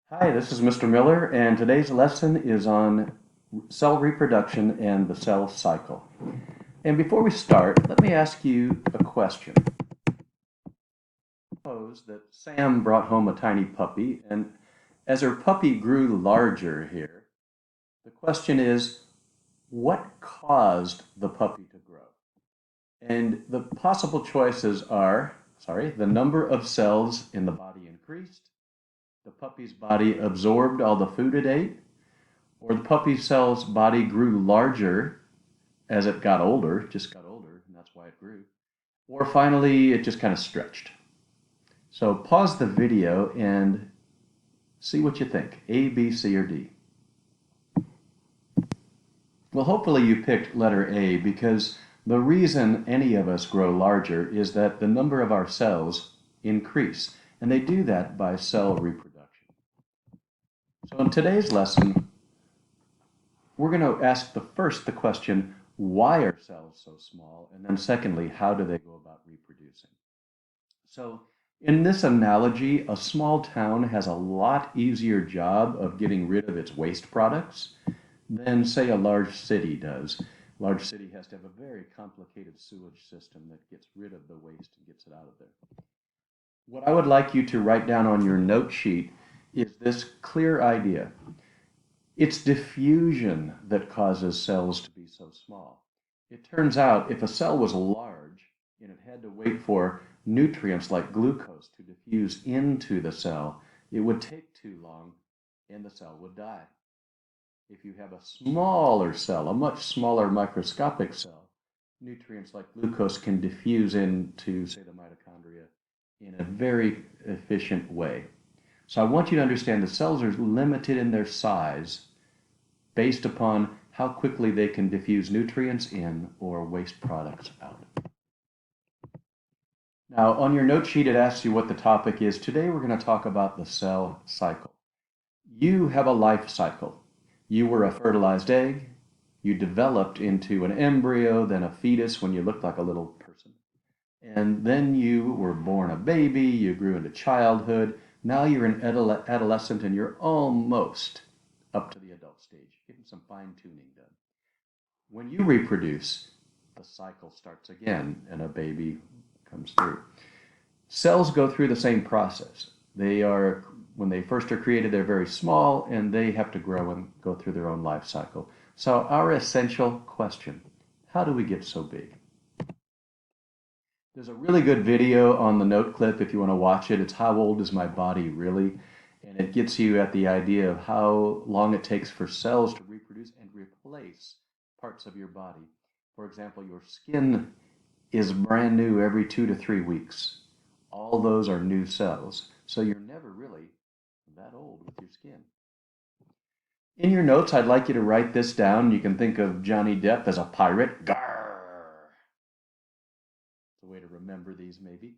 Hi, this is Mr. Miller, and today's lesson is on cell reproduction and the cell cycle. And before we start, let me ask you a question. Suppose that Sam brought home a tiny puppy, and as her puppy grew larger here, the question is, what caused the puppy to grow? And the possible choices are, the number of cells in the body increased, the puppy's body absorbed all the food it ate, or the puppy cell's body grew larger as it got older, just got older, and that's why it grew. Or finally, it just kind of stretched. So pause the video and see what you think, A, B, C, or D. Well, hopefully you picked letter A because the reason any of us grow larger is that the number of our cells increase, and they do that by cell reproduction. So in today's lesson, we're going to ask the question, why are cells so small? And then secondly, how do they go about reproducing? So in this analogy, a small town has a lot easier job of getting rid of its waste products than, say, a large city does. A large city has to have a very complicated sewage system that gets rid of the waste and gets it out of there. What I would like you to write down on your note sheet is this clear idea. It's diffusion that causes cells to be so small. It turns out if a cell was large and it had to wait for nutrients like glucose to diffuse into the cell, it would take too long and the cell would die. If you have a smaller cell, a much smaller microscopic cell, nutrients like glucose can diffuse into, say, the mitochondria in a very efficient way. So I want you to understand the cells are limited in their size based upon how quickly they can diffuse nutrients in or waste products out. Now, on your note sheet, it asks you what the topic is. Today, we're going to talk about the cell cycle. You have a life cycle. You were a fertilized egg. You developed into an embryo, then a fetus when you looked like a little person. And then you were born a baby. You grew into childhood. Now you're an adolescent and you're almost up to the adult stage, getting some fine tuning done. When you reproduce, the cycle starts again and a baby comes through. Cells go through the same process. When they first are created, they're very small and they have to grow and go through their own life cycle. So our essential question, how do we get so big? There's a really good video on the note clip if you want to watch it. It's How Old Is My Body Really? And it gets you at the idea of how long it takes for cells to reproduce and replace parts of your body. For example, your skin is brand new every 2 to 3 weeks. All those are new cells. So you're never really that old with your skin. In your notes, I'd like you to write this down. You can think of Johnny Depp as a pirate. Garr! It's a way to remember these maybe.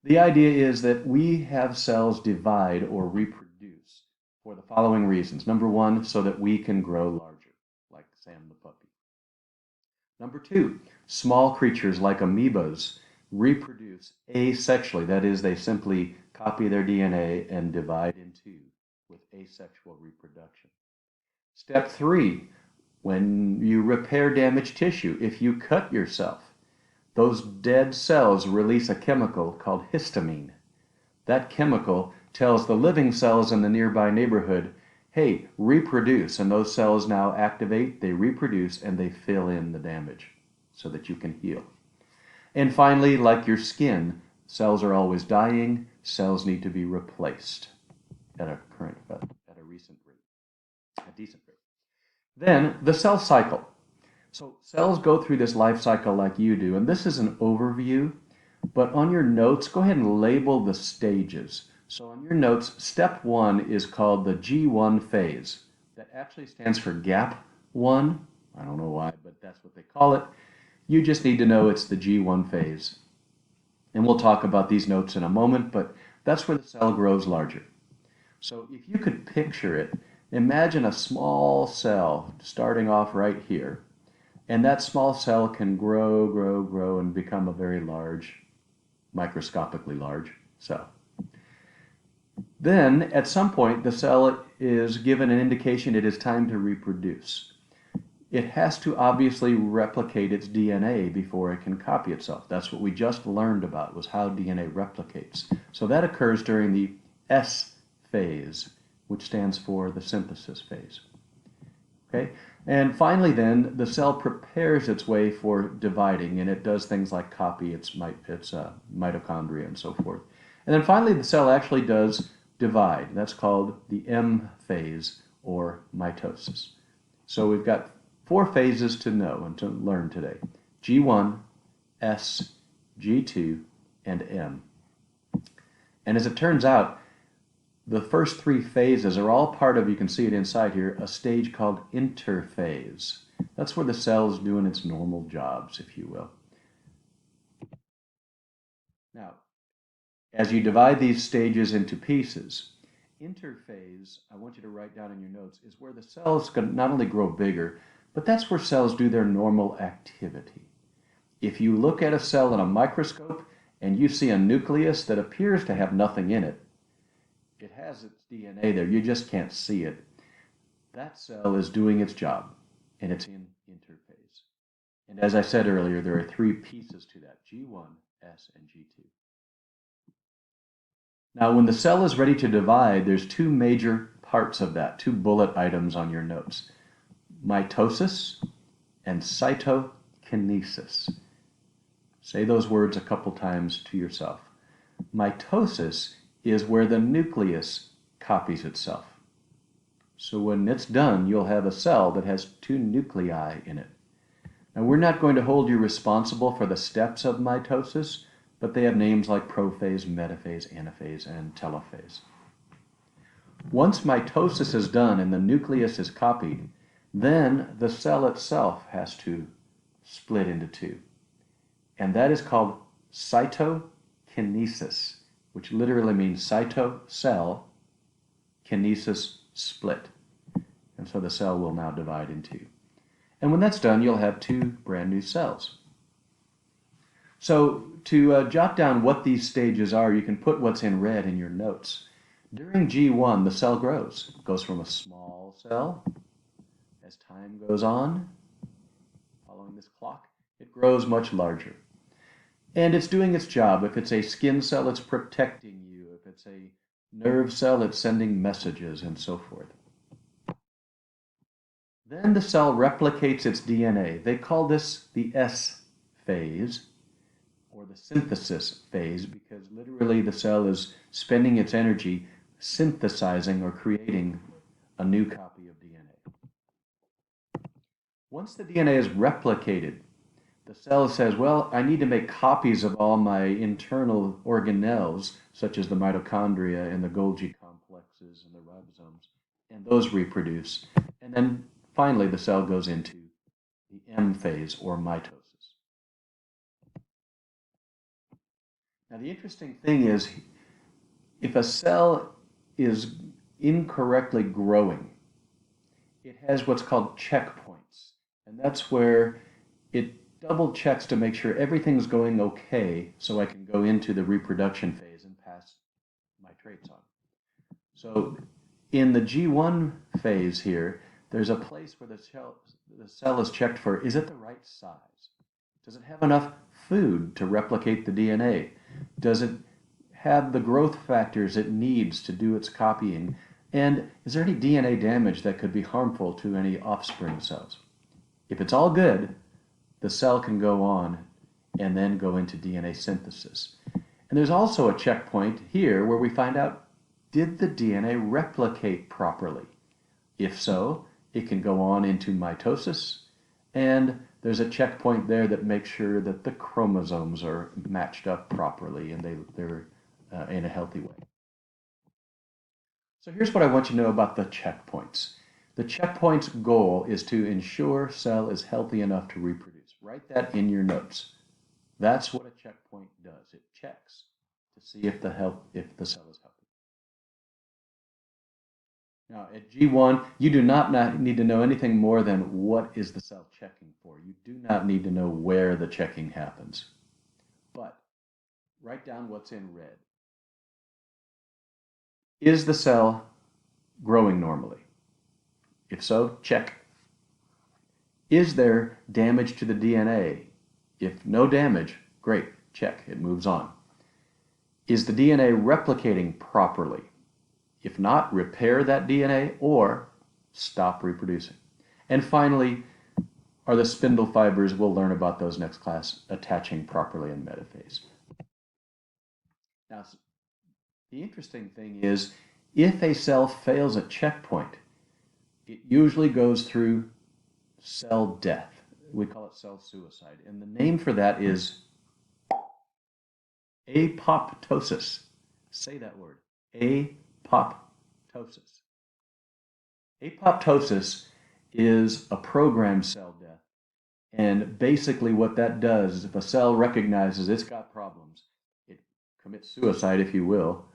The idea is that we have cells divide or reproduce for the following reasons. Number one, so that we can grow larger, like Sam the puppy. Number two, small creatures like amoebas reproduce asexually. That is, they simply copy their DNA and divide in two with asexual reproduction. Step three, when you repair damaged tissue, if you cut yourself, those dead cells release a chemical called histamine. That chemical tells the living cells in the nearby neighborhood, hey, reproduce, and those cells now activate, they reproduce, and they fill in the damage so that you can heal. And finally, like your skin, cells are always dying, cells need to be replaced at a decent rate. Then, the cell cycle. So cells go through this life cycle like you do, and this is an overview, but on your notes, go ahead and label the stages. So on your notes, step one is called the G1 phase. That actually stands for gap 1. I don't know why, but that's what they call it. You just need to know it's the G1 phase. And we'll talk about these notes in a moment, but that's where the cell grows larger. So if you could picture it, imagine a small cell starting off right here. And that small cell can grow, and become a very large, microscopically large cell. Then, at some point, the cell is given an indication it is time to reproduce. It has to obviously replicate its DNA before it can copy itself. That's what we just learned about, was how DNA replicates. So that occurs during the S phase, which stands for the synthesis phase. Okay? And finally then, the cell prepares its way for dividing, and it does things like copy its mitochondria and so forth. And then finally, the cell actually does divide. That's called the M phase, or mitosis. So we've got 4 phases to know and to learn today: G1, S, G2, and M. And as it turns out, the first 3 phases are all part of, you can see it inside here, a stage called interphase. That's where the cell is doing its normal jobs, if you will. Now, as you divide these stages into pieces, interphase, I want you to write down in your notes, is where the cells can not only grow bigger, but that's where cells do their normal activity. If you look at a cell in a microscope and you see a nucleus that appears to have nothing in it, it has its DNA there, you just can't see it. That cell is doing its job, and it's in interphase. And as I said earlier, there are 3 pieces to that: G1, S, and G2. Now, when the cell is ready to divide, there's 2 major parts of that, 2 bullet items on your notes: mitosis and cytokinesis. Say those words a couple times to yourself. Mitosis is where the nucleus copies itself. So when it's done, you'll have a cell that has 2 nuclei in it. Now, we're not going to hold you responsible for the steps of mitosis, but they have names like prophase, metaphase, anaphase, and telophase. Once mitosis is done and the nucleus is copied, then the cell itself has to split into 2. And that is called cytokinesis, which literally means cyto, cell, kinesis, split. And so the cell will now divide in 2. And when that's done, you'll have 2 brand new cells. So to jot down what these stages are, you can put what's in red in your notes. During G1, the cell grows. It goes from a small cell. As time goes on, following this clock, it grows much larger. And it's doing its job. If it's a skin cell, it's protecting you. If it's a nerve cell, it's sending messages and so forth. Then the cell replicates its DNA. They call this the S phase, or the synthesis phase, because literally the cell is spending its energy synthesizing or creating a new copy of DNA. Once the DNA is replicated, the cell says, well, I need to make copies of all my internal organelles, such as the mitochondria and the Golgi complexes and the ribosomes, and those reproduce. And then finally, the cell goes into the M phase, or mitosis. Now, the interesting thing is, if a cell is incorrectly growing, it has what's called checkpoints. And that's where it double checks to make sure everything's going okay so I can go into the reproduction phase and pass my traits on. So in the G1 phase here, there's a place where the cell is checked for, is it the right size? Does it have enough food to replicate the DNA? Does it have the growth factors it needs to do its copying? And is there any DNA damage that could be harmful to any offspring cells? If it's all good, the cell can go on and then go into DNA synthesis. And there's also a checkpoint here where we find out, did the DNA replicate properly? If so, it can go on into mitosis, and there's a checkpoint there that makes sure that the chromosomes are matched up properly and they're in a healthy way. So here's what I want you to know about the checkpoints. The checkpoint's goal is to ensure cell is healthy enough to reproduce. Write that in your notes. That's what a checkpoint does. It checks to see if the cell is healthy. Now, at G1, you do not need to know anything more than what is the cell checking for. You do not need to know where the checking happens. But write down what's in red. Is the cell growing normally? If so, check. Is there damage to the DNA? If no damage, great, check, it moves on. Is the DNA replicating properly? If not, repair that DNA or stop reproducing. And finally, are the spindle fibers, we'll learn about those next class, attaching properly in metaphase. Now, the interesting thing is, if a cell fails a checkpoint, it usually goes through cell death. We call it cell suicide. And the name for that is apoptosis. Say that word, apoptosis. Apoptosis is a programmed cell death. And basically what that does is if a cell recognizes it's got problems, it commits suicide, if you will,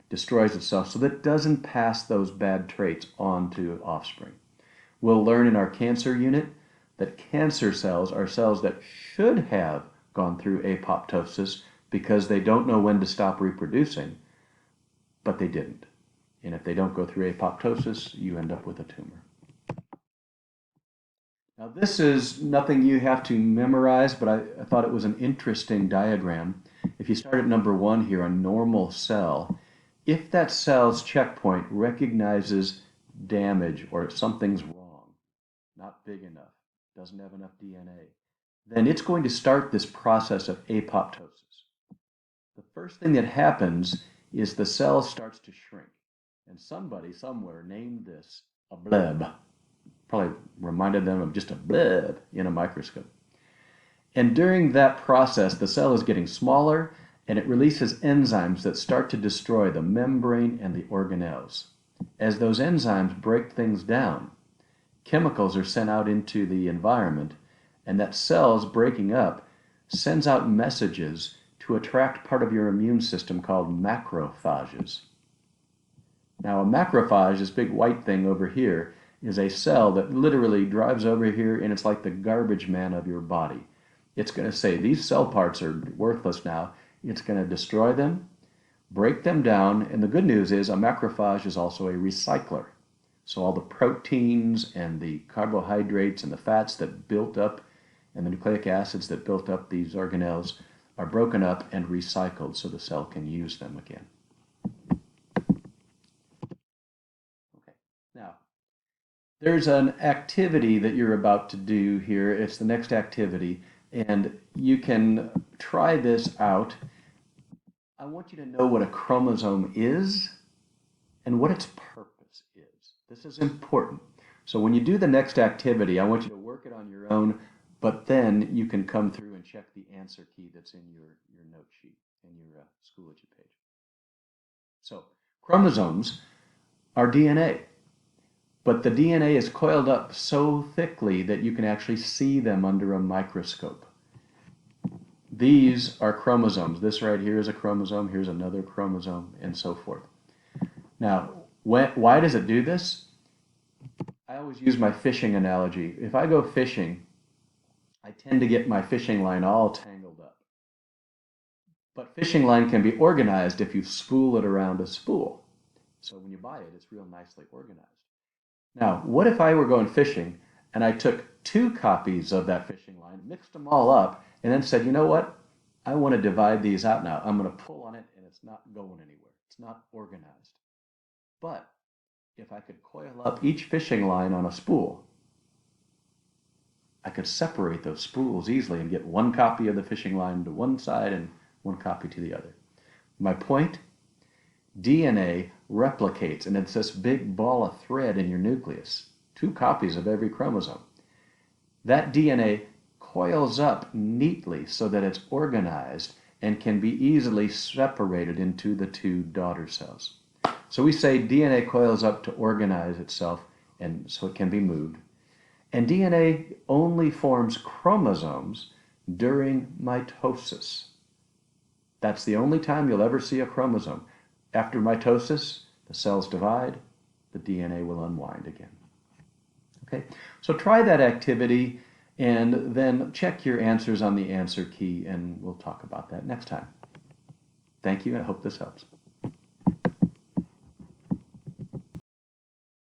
destroys itself so that it doesn't pass those bad traits on to offspring. We'll learn in our cancer unit that cancer cells are cells that should have gone through apoptosis because they don't know when to stop reproducing, but they didn't. And if they don't go through apoptosis, you end up with a tumor. Now this is nothing you have to memorize, but I thought it was an interesting diagram. If you start at number 1 here, a normal cell, if that cell's checkpoint recognizes damage or something's wrong, not big enough, doesn't have enough DNA, then it's going to start this process of apoptosis. The first thing that happens is the cell starts to shrink. And somebody somewhere named this a bleb. Probably reminded them of just a bleb in a microscope. And during that process, the cell is getting smaller and it releases enzymes that start to destroy the membrane and the organelles. As those enzymes break things down, chemicals are sent out into the environment, and that cell's breaking up sends out messages to attract part of your immune system called macrophages. Now a macrophage, this big white thing over here, is a cell that literally drives over here and it's like the garbage man of your body. It's going to say these cell parts are worthless now. It's going to destroy them, break them down, and the good news is a macrophage is also a recycler. So all the proteins and the carbohydrates and the fats that built up and the nucleic acids that built up these organelles are broken up and recycled so the cell can use them again. Okay, now there's an activity that you're about to do here. It's the next activity, and you can try this out. I want you to know what a chromosome is and what its purpose is. This is important. So when you do the next activity, I want you to work it on your own, but then you can come through and check the answer key that's in your note sheet in your Schoology page. So chromosomes are DNA, but the DNA is coiled up so thickly that you can actually see them under a microscope. These are chromosomes. This right here is a chromosome, here's another chromosome, and so forth. Now, why does it do this? I always use my fishing analogy. If I go fishing, I tend to get my fishing line all tangled up. But fishing line can be organized if you spool it around a spool. So when you buy it, it's real nicely organized. Now, what if I were going fishing and I took 2 copies of that fishing line, mixed them all up, and then said, you know what? I want to divide these out now. I'm going to pull on it and it's not going anywhere. It's not organized. But if I could coil up each fishing line on a spool, I could separate those spools easily and get 1 copy of the fishing line to one side and 1 copy to the other. My point? DNA replicates, and it's this big ball of thread in your nucleus, 2 copies of every chromosome. That DNA coils up neatly so that it's organized and can be easily separated into the 2 daughter cells. So we say DNA coils up to organize itself, and so it can be moved. And DNA only forms chromosomes during mitosis. That's the only time you'll ever see a chromosome. After mitosis, the cells divide, the DNA will unwind again. Okay, so try that activity and then check your answers on the answer key, and we'll talk about that next time. Thank you, and I hope this helps.